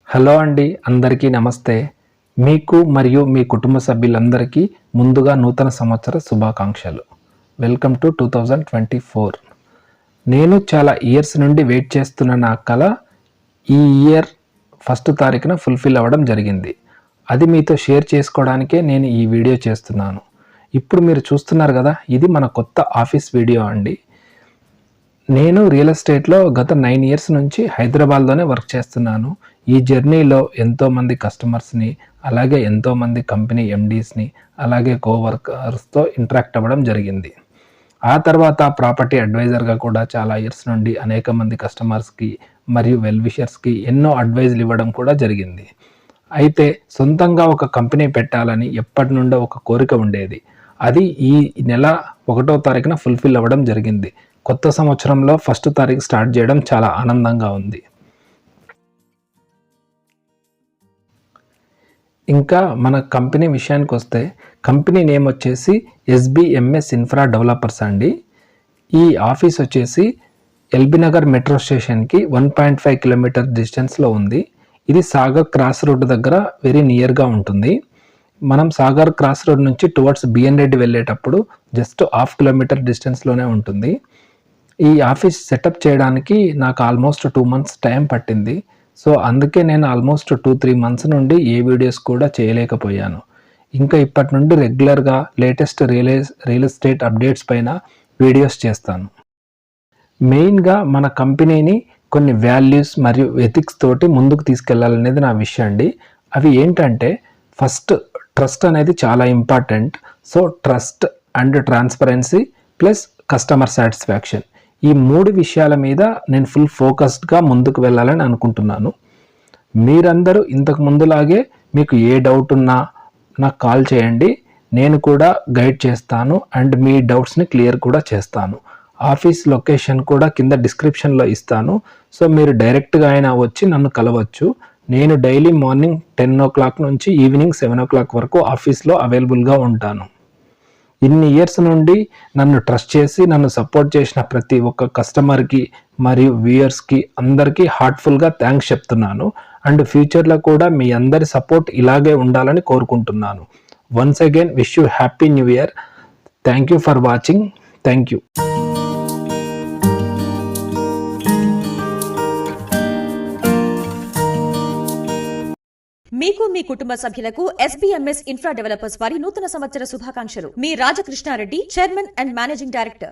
Hello అండి, అందరికీ నమస్తే. మీకు మరియు మీ కుటుంబ సభ్యులందరికీ ముందుగా నూతన సంవత్సర శుభాకాంక్షలు. Welcome to 2024. నేను చాలా ఇయర్స్ నుండి వెయిట్ చేస్తున్న నా కల ఈ ఇయర్ 1వ తారీఖున ఫుల్ఫిల్ అవ్వడం జరిగింది. అది మీతో షేర్ చేసుకోవడానికే నేను ఈ వీడియో చేస్తున్నాను. ఇప్పుడు మీరు చూస్తున్నారు కదా, ఇది మన కొత్త ఆఫీస్ వీడియో అండి. నేను రియల్ ఎస్టేట్లో గత 9 ఇయర్స్ నుంచి హైదరాబాద్లోనే వర్క్ చేస్తున్నాను. ఈ జర్నీలో ఎంతోమంది కస్టమర్స్ని, అలాగే ఎంతోమంది కంపెనీ ఎండీస్ని, అలాగే కోవర్కర్స్తో ఇంటరాక్ట్ అవ్వడం జరిగింది. ఆ తర్వాత ప్రాపర్టీ అడ్వైజర్గా కూడా చాలా ఇయర్స్ నుండి అనేక మంది కస్టమర్స్కి మరియు వెల్ విషర్స్కి ఎన్నో అడ్వైజులు ఇవ్వడం కూడా జరిగింది. అయితే సొంతంగా ఒక కంపెనీ పెట్టాలని ఎప్పటి నుండో ఒక కోరిక ఉండేది. అది ఈ నెల 1వ తారీఖున ఫుల్ఫిల్ అవ్వడం జరిగింది. కొత్త సంవత్సరంలో 1వ తారీఖు స్టార్ట్ చేయడం చాలా ఆనందంగా ఉంది. ఇంకా మన కంపెనీ విషయానికి వస్తే, కంపెనీ నేమ్ వచ్చేసి SBMS ఇన్ఫ్రా డెవలపర్స్ అండి. ఈ ఆఫీస్ వచ్చేసి ఎల్బీ నగర్ మెట్రో స్టేషన్కి 1.5 కిలోమీటర్ డిస్టెన్స్లో ఉంది. ఇది సాగర్ క్రాస్ రోడ్ దగ్గర వెరీ నియర్గా ఉంటుంది. మనం సాగర్ క్రాస్ రోడ్ నుంచి టువర్డ్స్ బిఎన్ రెడ్డి వెళ్ళేటప్పుడు జస్ట్ 1/2 కిలోమీటర్ డిస్టెన్స్లోనే ఉంటుంది. ఈ ఆఫీస్ సెటప్ చేయడానికి నాకు ఆల్మోస్ట్ 2 months టైం పట్టింది. సో అందుకే నేను ఆల్మోస్ట్ 2-3 months నుండి ఏ వీడియోస్ కూడా చేయలేకపోయాను. ఇంకా ఇప్పటి నుండి రెగ్యులర్గా లేటెస్ట్ రియల్ ఎస్టేట్ అప్డేట్స్ పైన వీడియోస్ చేస్తాను. మెయిన్గా మన కంపెనీని కొన్ని వాల్యూస్ మరియు ఎథిక్స్ తోటి ముందుకు తీసుకెళ్లాలనేది నా విషయం అండి. అవి ఏంటంటే, ఫస్ట్ ట్రస్ట్ అనేది చాలా important. So trust and transparency plus customer satisfaction, ఈ 3 విషయాల మీద నేను ఫుల్ ఫోకస్డ్గా ముందుకు వెళ్ళాలని అనుకుంటున్నాను. మీరందరూ ఇంతకు ముందులాగే మీకు ఏ డౌట్ ఉన్నా నాకు కాల్ చేయండి. నేను కూడా గైడ్ చేస్తాను అండ్ మీ డౌట్స్ని క్లియర్ కూడా చేస్తాను. ఆఫీస్ లొకేషన్ కూడా కింద డిస్క్రిప్షన్లో ఇస్తాను. సో మీరు డైరెక్ట్గా అయినా వచ్చి నన్ను కలవచ్చు. నేను డైలీ మార్నింగ్ 10 o'clock నుంచి ఈవినింగ్ 7 o'clock వరకు ఆఫీస్లో అవైలబుల్గా ఉంటాను. ఇన్ని ఇయర్స్ నుండి నన్ను ట్రస్ట్ చేసి నన్ను సపోర్ట్ చేసిన ప్రతి ఒక్క కస్టమర్కి మరియు వ్యూయర్స్కి అందరికీ హార్ట్ఫుల్గా థ్యాంక్స్ చెప్తున్నాను. అండ్ ఫ్యూచర్లో కూడా మీ అందరి సపోర్ట్ ఇలాగే ఉండాలని కోరుకుంటున్నాను. Once again wish you happy new year. Thank you for watching. Thank you. మీకు మీ కుటుంబ సభ్యులకు SBMS ఇన్ఫ్రా డెవలపర్స్ వారి నూతన సంవత్సర శుభాకాంక్షలు. మీ రాజకృష్ణారెడ్డి, చైర్మన్ అండ్ మేనేజింగ్ డైరెక్టర్.